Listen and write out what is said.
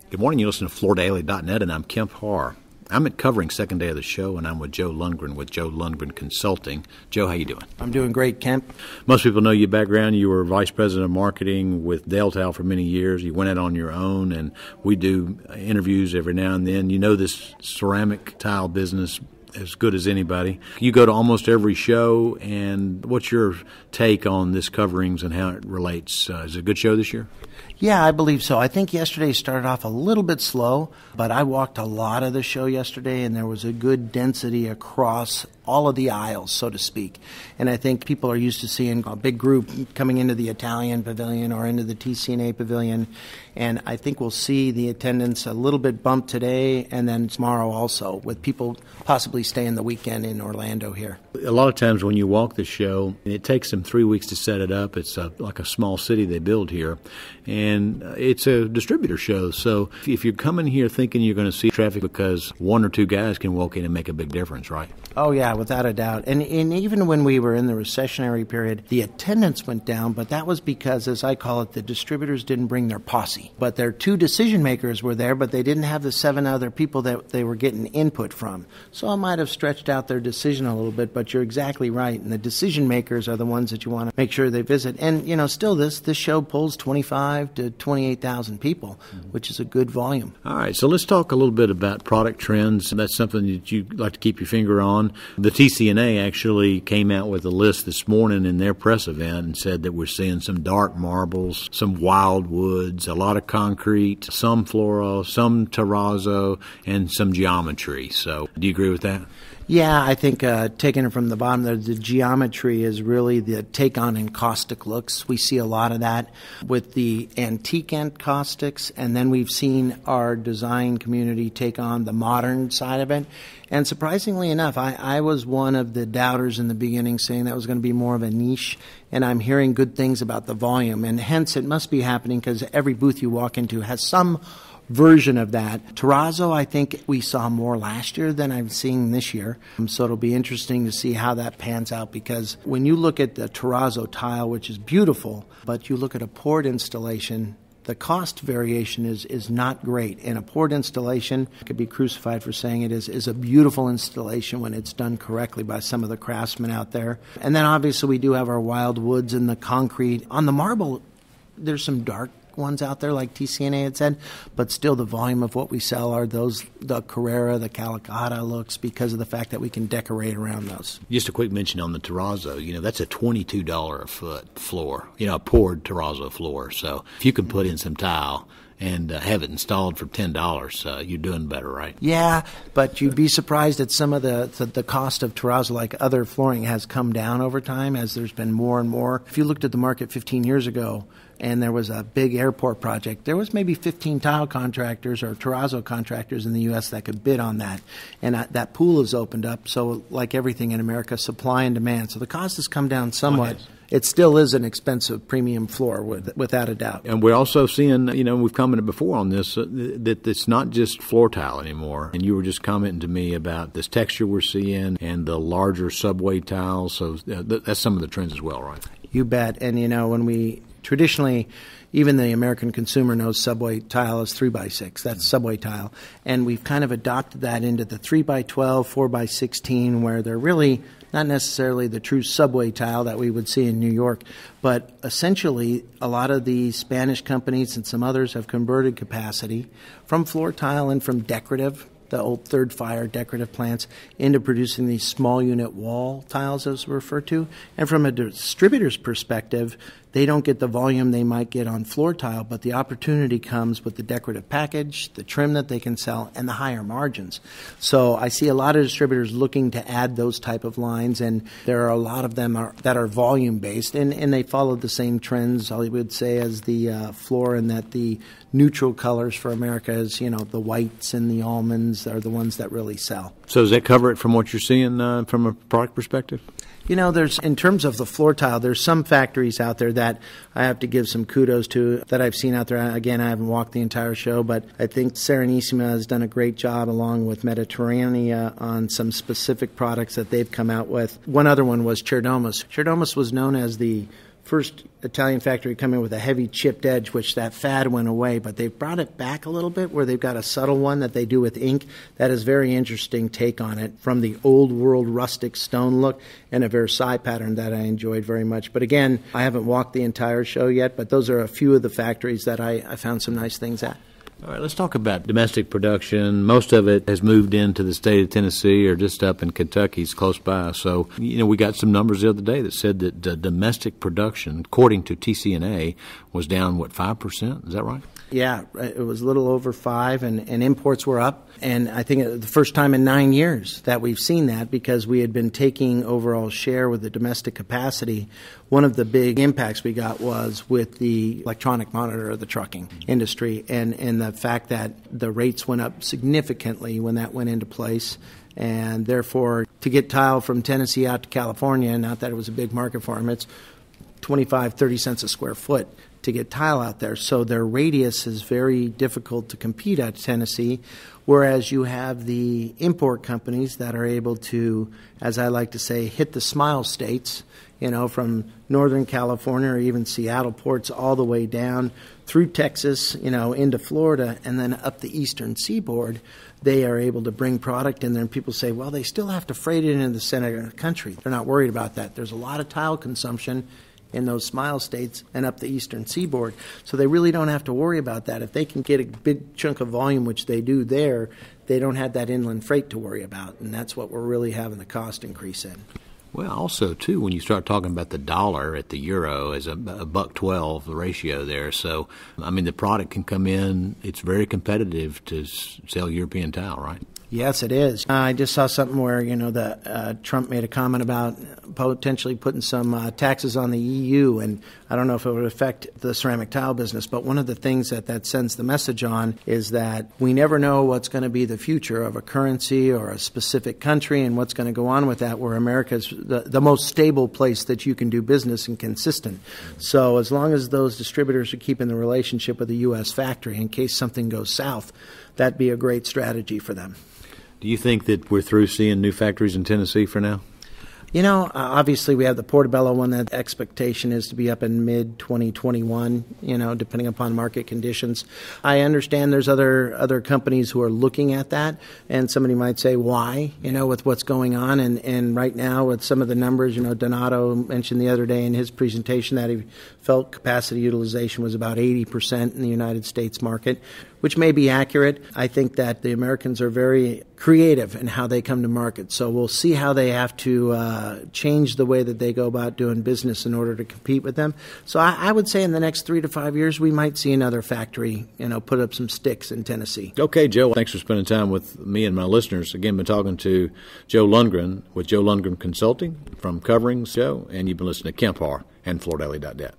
Good morning. You listen to FloorDaily.net, and I'm Kemp Harr. I'm at covering second day of the show, and I'm with Joe Lundgren with Joe Lundgren Consulting. Joe, how you doing? I'm doing great, Kemp. Most people know your background. You were vice president of marketing with Deltile for many years. You went out on your own, and we do interviews every now and then. You know this ceramic tile business as good as anybody. You go to almost every show, and what's your take on this coverings and how it relates? Is it a good show this year? Yeah, I believe so. I think yesterday started off a little bit slow, but I walked a lot of the show yesterday, and there was a good density across all of the aisles, so to speak. And I think people are used to seeing a big group coming into the Italian pavilion or into the TCNA pavilion, and I think we'll see the attendance a little bit bumped today and then tomorrow also, with people possibly staying the weekend in Orlando here. A lot of times when you walk the show, it takes them 3 weeks to set it up. It's like a small city they build here, and it's a distributor show. So if you're coming here thinking you're going to see traffic because one or two guys can walk in and make a big difference, right? Oh, yeah, without a doubt. And even when we were in the recessionary period, the attendance went down, but that was because, as I call it, the distributors didn't bring their posse. But their two decision makers were there, but they didn't have the 7 other people that they were getting input from. So it might have stretched out their decision a little bit, but you're exactly right. And the decision makers are the ones that you want to make sure they visit. And, still this show pulls 25 to 28,000 people, which is a good volume. All right, so let's talk a little bit about product trends. That's something that you like to keep your finger on. The TCNA actually came out with a list this morning in their press event and said that we're seeing some dark marbles, some wild woods, a lot of concrete, some floral, some terrazzo, and some geometry. So do you agree with that? Yeah, I think taking it from the bottom there, the geometry is really the take on encaustic looks. We see a lot of that with the antique encaustics, and then we've seen our design community take on the modern side of it. And surprisingly enough, I was one of the doubters in the beginning saying that was going to be more of a niche, and I'm hearing good things about the volume, and hence it must be happening because every booth you walk into has some version of that. Terrazzo, I think we saw more last year than I'm seeing this year. So it'll be interesting to see how that pans out, because when you look at the terrazzo tile, which is beautiful, but you look at a poured installation, the cost variation is not great. And a poured installation, I could be crucified for saying it, is a beautiful installation when it's done correctly by some of the craftsmen out there. And then obviously we do have our wild woods and the concrete. On the marble, there's some dark ones out there like TCNA had said, but still the volume of what we sell are those, the Carrera, the Calicata looks, because of the fact that we can decorate around those. Just a quick mention on the terrazzo, that's a $22 a foot floor, a poured terrazzo floor. So if you can put in some tile and have it installed for $10, you're doing better, right? Yeah, but you'd be surprised at some of the cost of terrazzo, like other flooring, has come down over time as there's been more and more. If you looked at the market 15 years ago, and there was a big airport project, there was maybe 15 tile contractors or terrazzo contractors in the U.S. that could bid on that. And that pool has opened up. So like everything in America, supply and demand. So the cost has come down somewhat. Okay. It still is an expensive premium floor, without a doubt. And we're also seeing, we've commented before on this, that it's not just floor tile anymore. And you were just commenting to me about this texture we're seeing and the larger subway tiles. So that's some of the trends as well, right? You bet. And, when we traditionally, even the American consumer knows subway tile is 3x6. That's subway tile. And we've kind of adopted that into the 3x12, 4x16, where they're really not necessarily the true subway tile that we would see in New York, but essentially a lot of the Spanish companies and some others have converted capacity from floor tile and from decorative, the old third fire decorative plants, into producing these small unit wall tiles, as referred to. And from a distributor's perspective, they don't get the volume they might get on floor tile, but the opportunity comes with the decorative package, the trim that they can sell, and the higher margins. So I see a lot of distributors looking to add those type of lines, and there are a lot of them that are volume-based, and they follow the same trends, I would say, as the floor, in that the neutral colors for America is, the whites and the almonds are the ones that really sell. So does that cover it from what you're seeing from a product perspective? There's, in terms of the floor tile, there's some factories out there that I have to give some kudos to that I've seen out there. Again, I haven't walked the entire show, but I think Serenissima has done a great job along with Mediterranea on some specific products that they've come out with. One other one was Cherdomus. Cherdomus was known as the first Italian factory come in with a heavy chipped edge, which that fad went away, but they've brought it back a little bit where they've got a subtle one that they do with ink. That is very interesting take on it from the old world rustic stone look and a Versailles pattern that I enjoyed very much. But again, I haven't walked the entire show yet, but those are a few of the factories that I found some nice things at. All right, let's talk about domestic production. Most of it has moved into the state of Tennessee or just up in Kentucky. It's close by. So, we got some numbers the other day that said that domestic production, according to TCNA, was down, 5%? Is that right? Yeah, it was a little over 5%, and imports were up. And I think the first time in 9 years that we've seen that, because we had been taking overall share with the domestic capacity. One of the big impacts we got was with the electronic monitor of the trucking industry and the fact that the rates went up significantly when that went into place. And therefore, to get tile from Tennessee out to California, not that it was a big market for them, it's 25, 30 cents a square foot to get tile out there. So their radius is very difficult to compete at Tennessee, whereas you have the import companies that are able to, as I like to say, hit the smile states, from Northern California or even Seattle ports all the way down through Texas, into Florida, and then up the eastern seaboard. They are able to bring product in there, and people say, well, they still have to freight it into the center of the country. They're not worried about that. There's a lot of tile consumption in those smile states and up the eastern seaboard. So they really don't have to worry about that. If they can get a big chunk of volume, which they do there, they don't have that inland freight to worry about. And that's what we're really having the cost increase in. Well, also, too, when you start talking about the dollar at the euro as a $1.12, the ratio there. So, the product can come in. It's very competitive to sell European tile, right? Yes, it is. I just saw something where, Trump made a comment about potentially putting some taxes on the EU, and I don't know if it would affect the ceramic tile business, but one of the things that sends the message on is that we never know what's going to be the future of a currency or a specific country and what's going to go on with that, where America's the most stable place that you can do business and consistent. So as long as those distributors are keeping the relationship with the U.S. factory in case something goes south, that'd be a great strategy for them. Do you think that we're through seeing new factories in Tennessee for now? Obviously we have the Portobello one that expectation is to be up in mid-2021, depending upon market conditions. I understand there's other companies who are looking at that, and somebody might say, why, with what's going on. And right now with some of the numbers, Donato mentioned the other day in his presentation that he felt capacity utilization was about 80% in the United States market, which may be accurate. I think that the Americans are very creative in how they come to market. So we'll see how they have to change the way that they go about doing business in order to compete with them. So I would say in the next 3 to 5 years, we might see another factory, put up some sticks in Tennessee. Okay, Joe, thanks for spending time with me and my listeners. Again, been talking to Joe Lundgren with Joe Lundgren Consulting from Covering Show, and you've been listening to Kemp Harr and FloorDaily.net.